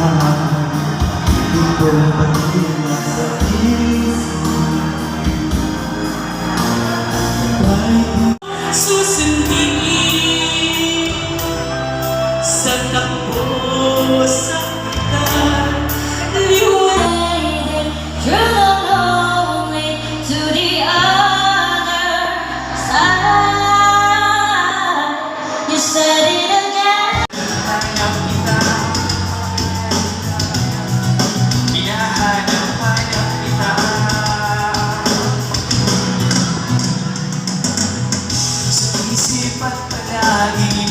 Ito pagkina sa susundin sa takbo sa ulan, liwanag through the lonely to the other side. You said it again. hanap kita, hinahanap-hanap kita. Sa isip at palagi